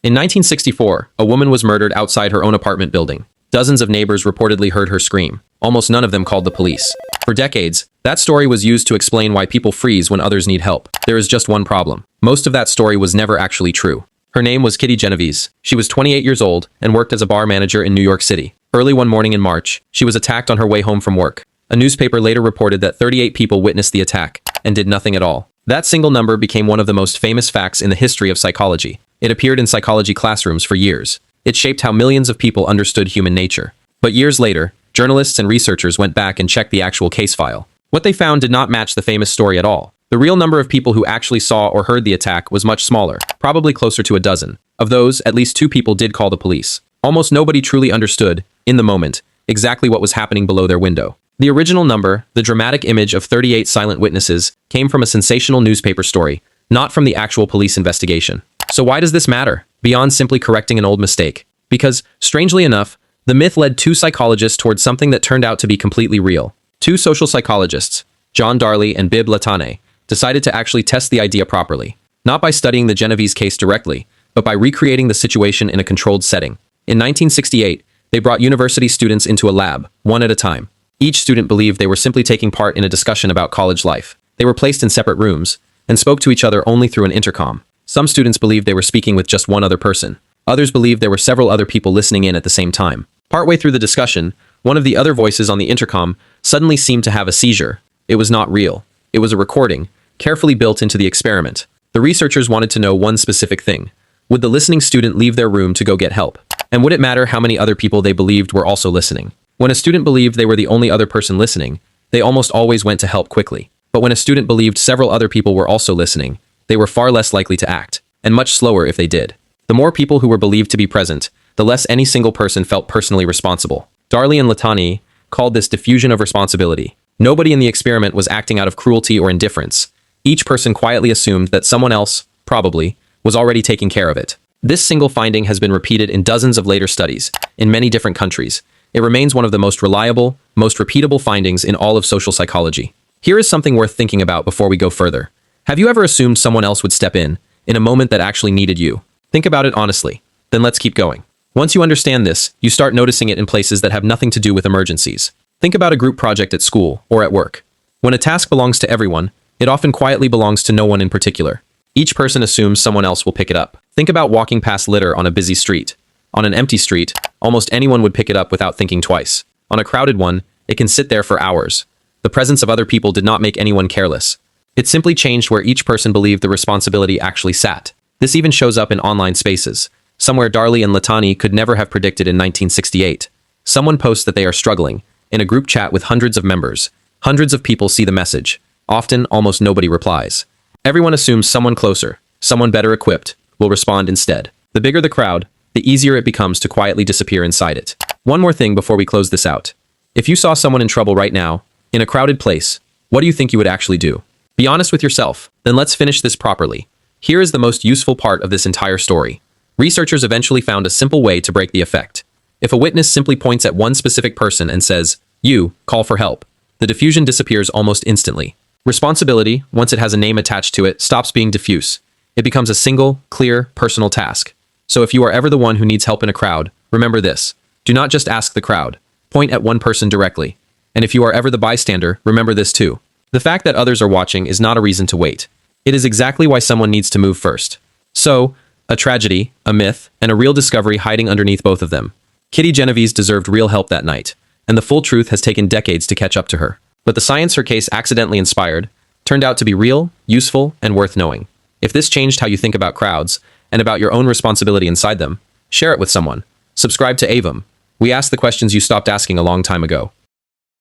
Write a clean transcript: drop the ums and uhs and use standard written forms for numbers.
In 1964, a woman was murdered outside her own apartment building. Dozens of neighbors reportedly heard her scream. Almost none of them called the police. For decades, that story was used to explain why people freeze when others need help. There is just one problem. Most of that story was never actually true. Her name was Kitty Genovese. She was 28 years old and worked as a bar manager in New York City. Early one morning in March, she was attacked on her way home from work. A newspaper later reported that 38 people witnessed the attack and did nothing at all. That single number became one of the most famous facts in the history of psychology. It appeared in psychology classrooms for years. It shaped how millions of people understood human nature. But years later, journalists and researchers went back and checked the actual case file. What they found did not match the famous story at all. The real number of people who actually saw or heard the attack was much smaller, probably closer to a dozen. Of those, at least 2 people did call the police. Almost nobody truly understood, in the moment, exactly what was happening below their window. The original number, the dramatic image of 38 silent witnesses, came from a sensational newspaper story, not from the actual police investigation. So why does this matter, beyond simply correcting an old mistake? Because, strangely enough, the myth led 2 psychologists towards something that turned out to be completely real. 2 social psychologists, John Darley and Bib Latané, decided to actually test the idea properly, not by studying the Genovese case directly, but by recreating the situation in a controlled setting. In 1968, they brought university students into a lab, one at a time. Each student believed they were simply taking part in a discussion about college life. They were placed in separate rooms and spoke to each other only through an intercom. Some students believed they were speaking with just one other person. Others believed there were several other people listening in at the same time. Partway through the discussion, one of the other voices on the intercom suddenly seemed to have a seizure. It was not real. It was a recording, carefully built into the experiment. The researchers wanted to know one specific thing. Would the listening student leave their room to go get help? And would it matter how many other people they believed were also listening? When a student believed they were the only other person listening, they almost always went to help quickly. But when a student believed several other people were also listening, they were far less likely to act, and much slower if they did. The more people who were believed to be present, the less any single person felt personally responsible. Darley and Latané called this diffusion of responsibility. Nobody in the experiment was acting out of cruelty or indifference. Each person quietly assumed that someone else, probably, was already taking care of it. This single finding has been repeated in dozens of later studies, in many different countries. It remains one of the most reliable, most repeatable findings in all of social psychology. Here is something worth thinking about before we go further. Have you ever assumed someone else would step in a moment that actually needed you? Think about it honestly. Then let's keep going. Once you understand this, you start noticing it in places that have nothing to do with emergencies. Think about a group project at school or at work. When a task belongs to everyone, it often quietly belongs to no one in particular. Each person assumes someone else will pick it up. Think about walking past litter on a busy street. On an empty street, almost anyone would pick it up without thinking twice. On a crowded one, it can sit there for hours. The presence of other people did not make anyone careless. It simply changed where each person believed the responsibility actually sat. This even shows up in online spaces, somewhere Darley and Latané could never have predicted in 1968. Someone posts that they are struggling, in a group chat with hundreds of members. Hundreds of people see the message. Often, almost nobody replies. Everyone assumes someone closer, someone better equipped, will respond instead. The bigger the crowd, the easier it becomes to quietly disappear inside it. One more thing before we close this out. If you saw someone in trouble right now, in a crowded place, what do you think you would actually do? Be honest with yourself. Then let's finish this properly. Here is the most useful part of this entire story. Researchers eventually found a simple way to break the effect. If a witness simply points at one specific person and says, "You, call for help," the diffusion disappears almost instantly. Responsibility, once it has a name attached to it, stops being diffuse. It becomes a single, clear, personal task. So if you are ever the one who needs help in a crowd, remember this. Do not just ask the crowd. Point at one person directly. And if you are ever the bystander, remember this too. The fact that others are watching is not a reason to wait. It is exactly why someone needs to move first. So, a tragedy, a myth, and a real discovery hiding underneath both of them. Kitty Genovese deserved real help that night, and the full truth has taken decades to catch up to her. But the science her case accidentally inspired turned out to be real, useful, and worth knowing. If this changed how you think about crowds, and about your own responsibility inside them, share it with someone. Subscribe to AVM. We ask the questions you stopped asking a long time ago.